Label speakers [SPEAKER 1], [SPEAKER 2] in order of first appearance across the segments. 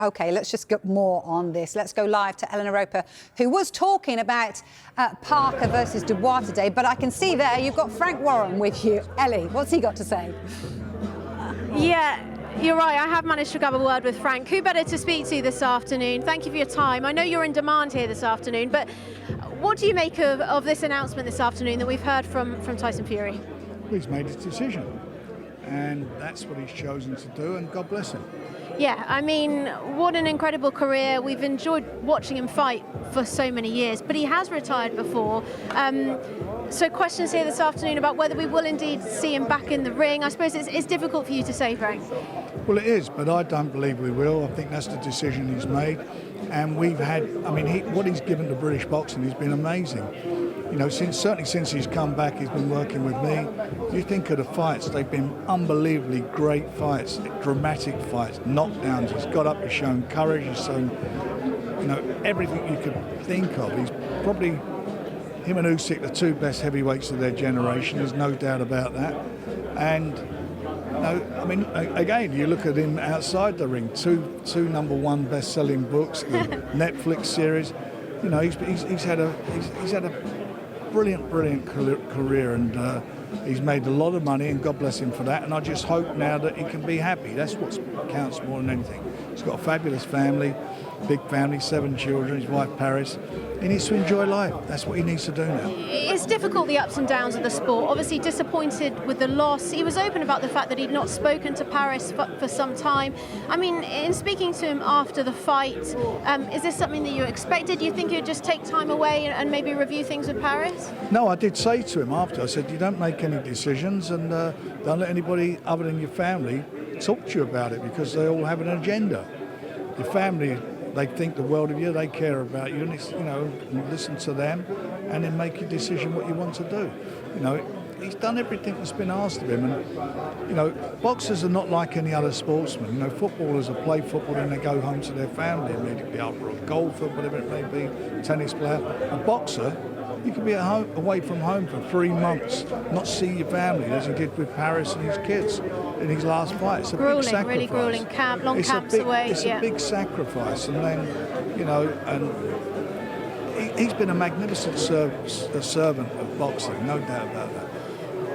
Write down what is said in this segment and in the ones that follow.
[SPEAKER 1] OK, let's just get more on this. Let's go live to Eleanor Roper, who was talking about Parker versus Dubois today. But I can see there you've got Frank Warren with you. Ellie, what's he got to say?
[SPEAKER 2] Yeah, you're right. I have managed to grab a word with Frank. Who better to speak to this afternoon? Thank you for your time. I know you're in demand here this afternoon, but what do you make of this announcement this afternoon that we've heard from Tyson Fury?
[SPEAKER 3] Well, he's made his decision, and that's what he's chosen to do, and God bless him.
[SPEAKER 2] Yeah, I mean, what an incredible career. We've enjoyed watching him fight for so many years, but he has retired before. So questions here this afternoon about whether we will indeed see him back in the ring. I suppose it's difficult for you to say, Frank.
[SPEAKER 3] Well, it is, but I don't believe we will. I think that's the decision he's made. And we've had, I mean, what he's given to British boxing has been amazing. You know, certainly since he's come back, he's been working with me. You think of the fights, they've been unbelievably great fights, dramatic fights, knockdowns. He's got up, he's shown courage, he's shown, you know, everything you could think of. He's probably, him and Usyk, the two best heavyweights of their generation, there's no doubt about that. And, you know, I mean, again, you look at him outside the ring, two #1 best-selling books, the Netflix series. You know, he's had a brilliant career, and he's made a lot of money, and God bless him for that. And I just hope now that he can be happy. That's what counts more than anything. He's got a fabulous family, big family, 7 children, his wife Paris. He needs to enjoy life. That's what he needs to do now.
[SPEAKER 2] It's difficult, the ups and downs of the sport. Obviously disappointed with the loss. He was open about the fact that he'd not spoken to Paris for some time. I mean, in speaking to him after the fight, is this something that you expected? Do you think he'd just take time away and maybe review things with Paris?
[SPEAKER 3] No, I did say to him after, I said, you don't make any decisions, and don't let anybody other than your family talk to you about it, because they all have an agenda. Your family, they think the world of you, they care about you, and it's, you know, listen to them and then make your decision what you want to do. You know, he's done everything that's been asked of him, and, you know, boxers are not like any other sportsmen. You know, footballers will play football and they go home to their family immediately after, a golfer, whatever it may be, tennis player. A boxer, you could be at home, away from home for 3 months, not see your family, as he did with Paris and his kids in his last fight. It's a big sacrifice.
[SPEAKER 2] Really grueling camp, long camps away.
[SPEAKER 3] It's a big sacrifice, and then, you know, and he's been a magnificent servant of boxing, no doubt about that.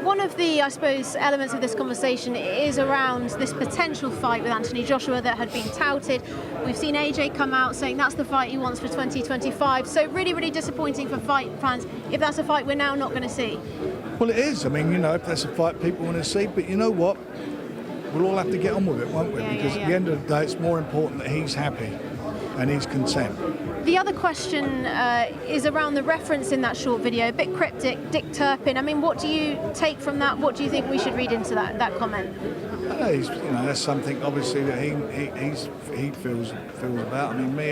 [SPEAKER 2] One of the, I suppose, elements of this conversation is around this potential fight with Anthony Joshua that had been touted. We've seen AJ come out saying that's the fight he wants for 2025. So really disappointing for fight fans if that's a fight we're now not going to see.
[SPEAKER 3] Well, it is. I mean, you know, if that's a fight people want to see, but you know what? We'll all have to get on with it, won't we? Because at the end of the day, it's more important that he's happy and he's content.
[SPEAKER 2] The other question is around the reference in that short video, a bit cryptic, Dick Turpin. I mean, what do you take from that? What do you think we should read into that comment?
[SPEAKER 3] You know, that's something obviously that he feels about. I mean, me,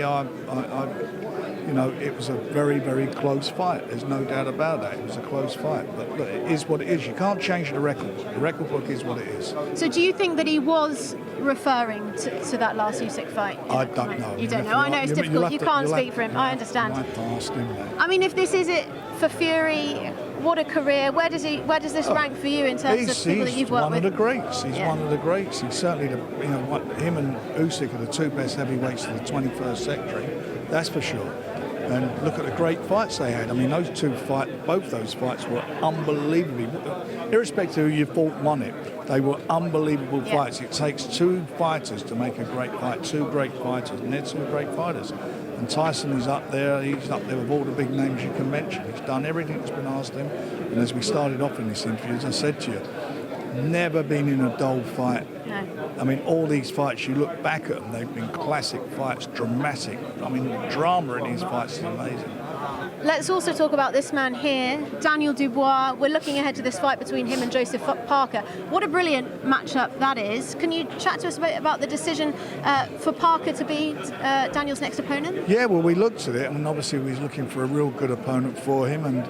[SPEAKER 3] you know, it was a very close fight. There's no doubt about that. It was a close fight. But look, it is what it is. You can't change the record book. The record book is what it is.
[SPEAKER 2] So do you think that he was referring to that last Usyk fight?
[SPEAKER 3] I don't know.
[SPEAKER 2] You don't know. I know it's difficult. You can't speak for him. I understand. I mean, if this is it for Fury, what a career. Where does this rank for you in terms of people that you've worked with?
[SPEAKER 3] He's one of the greats. He's one of the greats. He's certainly, you know, him and Usyk are the 2 best heavyweights of the 21st century. That's for sure. And look at the great fights they had. I mean, both those fights were unbelievably, irrespective of who you thought won it, they were unbelievable fights. It takes 2 fighters to make a great fight, 2 great fighters, and they're 2 great fighters. And Tyson is up there, he's up there with all the big names you can mention. He's done everything that's been asked of him. And as we started off in this interview, as I said to you, never been in a dull fight.
[SPEAKER 2] No.
[SPEAKER 3] I mean, all these fights, you look back at them, they've been classic fights, dramatic. I mean, the drama in these fights is amazing.
[SPEAKER 2] Let's also talk about this man here, Daniel Dubois. We're looking ahead to this fight between him and Jospeh Parker. What a brilliant matchup that is. Can you chat to us a bit about the decision for Parker to be Daniel's next opponent? Yeah,
[SPEAKER 3] well, we looked at it, and obviously we was looking for a real good opponent for him. And,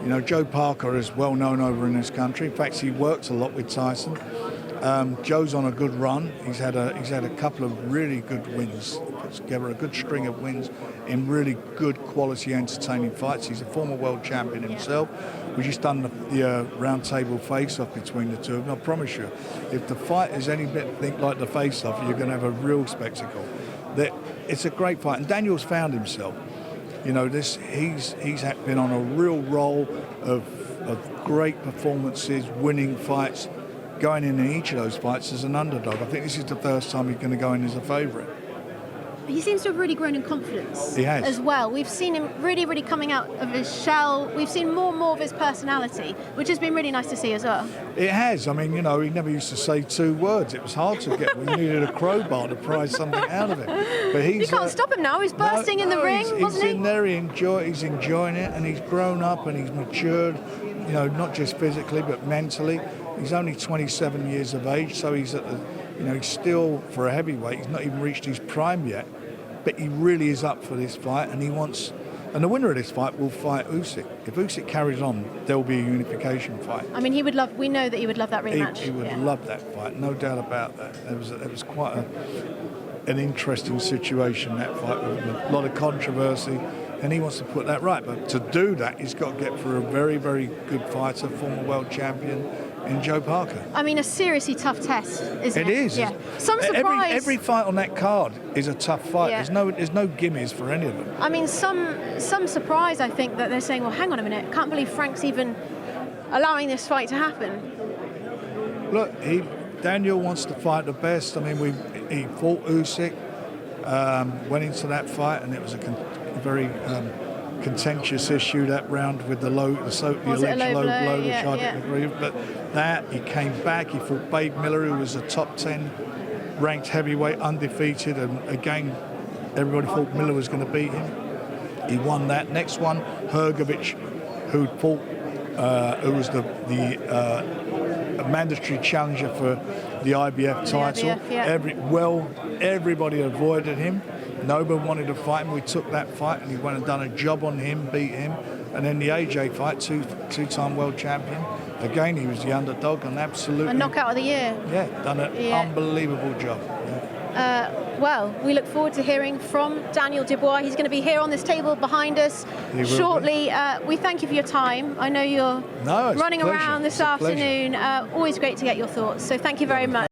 [SPEAKER 3] you know, Joe Parker is well known over in this country. In fact, he works a lot with Tyson. Joe's on a good run. He's had a couple of really good wins. Put together a good string of wins in really good quality, entertaining fights. He's a former world champion himself. We just done the round table face-off between the two of them. I promise you, if the fight is any bit like the face-off, you're going to have a real spectacle. that it's a great fight. And Daniel's found himself. You know, he's been on a real roll of great performances, winning fights, going in each of those fights as an underdog. I think this is the first time he's going to go in as a favourite.
[SPEAKER 2] He seems to have really grown in confidence.
[SPEAKER 3] He has.
[SPEAKER 2] As well. We've seen him really coming out of his shell. We've seen more and more of his personality, which has been really nice to see as well.
[SPEAKER 3] It has. I mean, you know, he never used to say 2 words. It was hard to get. We needed a crowbar to prise something out of him. But
[SPEAKER 2] You can't stop him now. He's bursting in the ring, wasn't he?
[SPEAKER 3] He's in there. He's enjoying it, and he's grown up and he's matured. You know, not just physically but mentally. He's only 27 years of age, so he's at the, you know, he's still, for a heavyweight, he's not even reached his prime yet. But he really is up for this fight, and and the winner of this fight will fight Usyk. If Usyk carries on, there will be a unification fight.
[SPEAKER 2] I mean, we know that he would love that rematch.
[SPEAKER 3] He would love that fight, no doubt about that. It was quite an interesting situation, that fight, with a lot of controversy, and he wants to put that right. But to do that, he's got to get through a very, very good fighter, former world champion, in Joe Parker.
[SPEAKER 2] I mean, a seriously tough test, isn't it?
[SPEAKER 3] It is.
[SPEAKER 2] Yeah. Some surprise.
[SPEAKER 3] Every fight on that card is a tough fight.
[SPEAKER 2] Yeah.
[SPEAKER 3] There's no gimmies for any of them.
[SPEAKER 2] I mean, some surprise, I think, that they're saying, well, hang on a minute, can't believe Frank's even allowing this fight to happen.
[SPEAKER 3] Look, Daniel wants to fight the best. I mean, he fought Usyk, went into that fight, and it was a very contentious issue, that round with the alleged low blow, which I didn't agree with. But he came back, he fought Babe Miller, who was a top 10 ranked heavyweight, undefeated, and again, everybody thought Miller was going to beat him. He won that. Next one, Hrgovic, who fought, who was the mandatory challenger for the IBF title. Everybody avoided him. Nobody wanted to fight him. We took that fight, and he went and done a job on him, beat him. And then the AJ fight, two-time world champion. Again, he was the underdog, and absolutely
[SPEAKER 2] a knockout of the year.
[SPEAKER 3] Yeah, done an unbelievable job. Yeah.
[SPEAKER 2] Well, we look forward to hearing from Daniel Dubois. He's going to be here on this table behind us shortly. We thank you for your time. I know you're running around this afternoon. Always great to get your thoughts. So thank you very much.